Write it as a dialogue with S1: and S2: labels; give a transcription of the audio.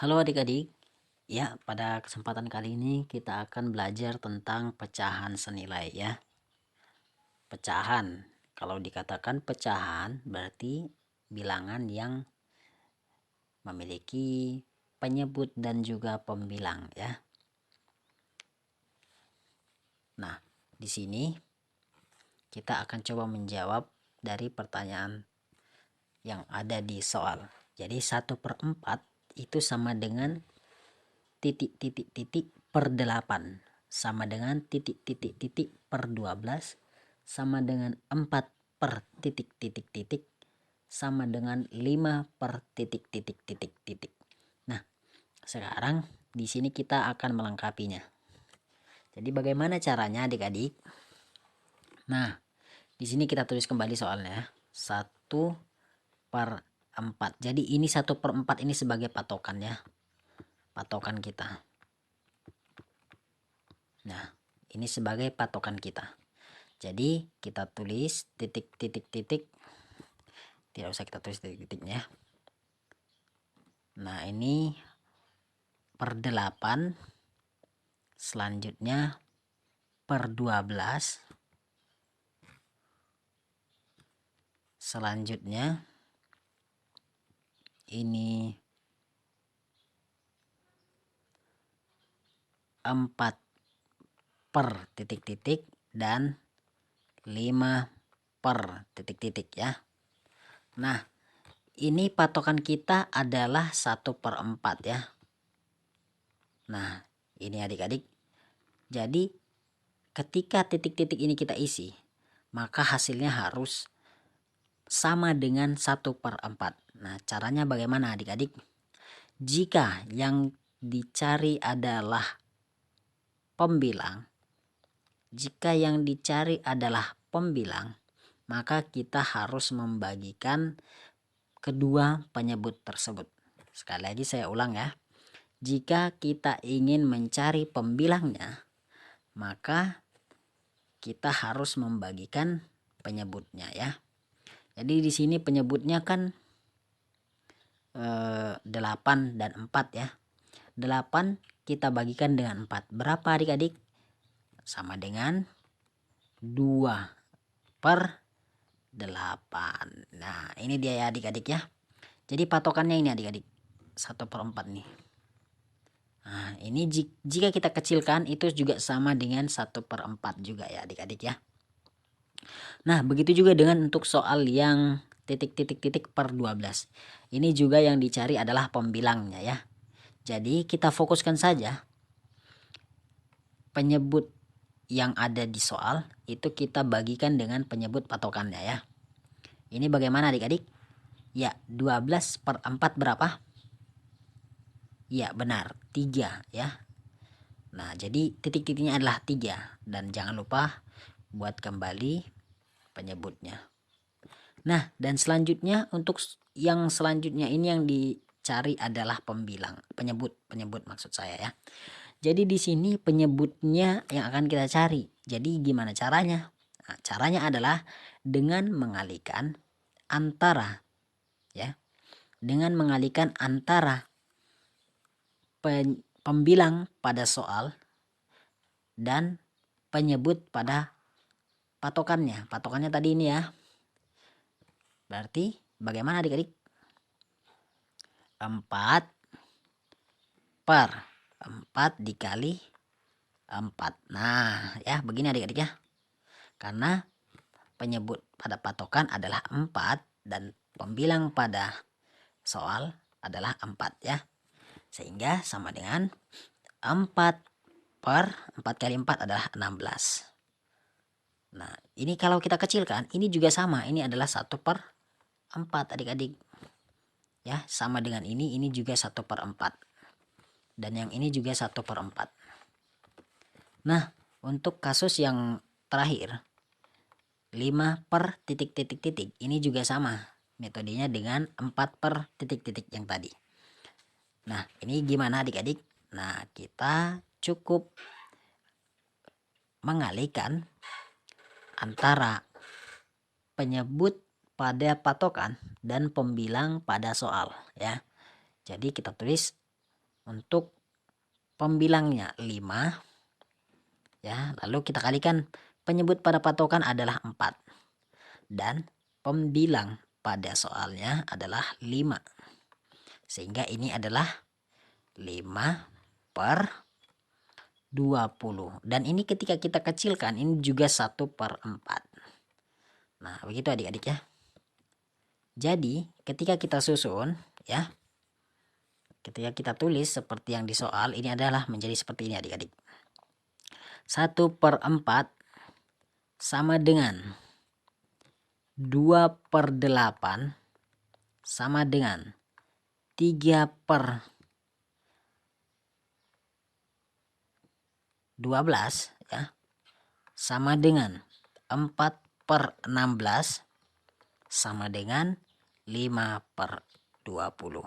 S1: Halo adik-adik, ya pada kesempatan kali ini kita akan belajar tentang pecahan senilai ya. Pecahan, kalau dikatakan pecahan berarti bilangan yang memiliki penyebut dan juga pembilang ya. Nah, di sini kita akan coba menjawab dari pertanyaan yang ada di soal. Jadi 1/4 itu sama dengan titik per 8 sama dengan titik per 12 sama dengan 4 per titik sama dengan 5 per titik. Nah, sekarang di sini kita akan melengkapinya. Jadi bagaimana caranya adik-adik? Nah, di sini kita tulis kembali soalnya 1/4. Jadi ini 1/4 ini sebagai patokan ya. Patokan kita. Nah, ini sebagai patokan kita. Jadi kita tulis titik. Tidak usah kita tulis titik-titiknya. Nah, ini per 8. Selanjutnya per 12. Selanjutnya ini 4 per titik dan 5 per titik ya. Nah, ini patokan kita adalah 1/4 ya. Nah, ini adik-adik. Jadi ketika titik-titik ini kita isi, maka hasilnya harus sama dengan 1/4. Nah, caranya bagaimana adik-adik? Jika yang dicari adalah pembilang, maka kita harus membagikan kedua penyebut tersebut. Sekali lagi saya ulang ya. Jika kita ingin mencari pembilangnya, maka kita harus membagikan penyebutnya ya. Jadi di sini penyebutnya kan 8 dan 4 ya. 8 kita bagikan dengan 4. Berapa adik-adik? Sama dengan 2/8. Nah, ini dia ya adik-adik ya. Jadi patokannya ini adik-adik. 1/4 nih. Nah, ini jika kita kecilkan itu juga sama dengan 1/4 juga ya adik-adik ya. Nah, begitu juga dengan untuk soal yang titik per 12. Ini juga yang dicari adalah pembilangnya ya. Jadi kita fokuskan saja penyebut yang ada di soal itu kita bagikan dengan penyebut patokannya ya. Ini bagaimana adik-adik? Ya, 12/4 berapa? Ya, benar, 3 ya. Nah, jadi titik-titiknya adalah 3. Dan jangan lupa buat kembali penyebutnya. Nah, dan selanjutnya untuk yang selanjutnya ini yang dicari adalah pembilang, penyebut maksud saya ya. Jadi di sini penyebutnya yang akan kita cari. Jadi gimana caranya? Nah, caranya adalah dengan mengalihkan antara ya. Dengan mengalihkan antara pembilang pada soal dan penyebut pada patokannya. Patokannya tadi ini ya. Berarti bagaimana adik-adik? 4/4 dikali 4. Nah, ya begini adik-adik ya. Karena penyebut pada patokan adalah 4 dan pembilang pada soal adalah 4 ya. Sehingga sama dengan 4 kali 4 adalah 16. Nah, ini kalau kita kecilkan, ini juga sama. Ini adalah 1/4 adik-adik. Ya, sama dengan ini juga 1/4. Dan yang ini juga 1/4. Nah, untuk kasus yang terakhir 5 per titik. Ini juga sama. Metodenya dengan 4 per titik yang tadi. Nah, ini gimana adik-adik? Nah, kita cukup mengalihkan antara penyebut pada patokan dan pembilang pada soal ya. Jadi kita tulis Untuk pembilangnya 5 ya, lalu kita kalikan penyebut pada patokan adalah 4 dan pembilang pada soalnya adalah 5, sehingga ini adalah 5 per 20, dan ini ketika kita kecilkan ini juga 1/4. Nah begitu adik-adik ya. Jadi ketika kita susun ya, ketika kita tulis seperti yang di soal, ini adalah menjadi seperti ini adik-adik. 1/4 sama dengan 2/8 sama dengan 3/12 ya, sama dengan 4/16 sama dengan 5/20.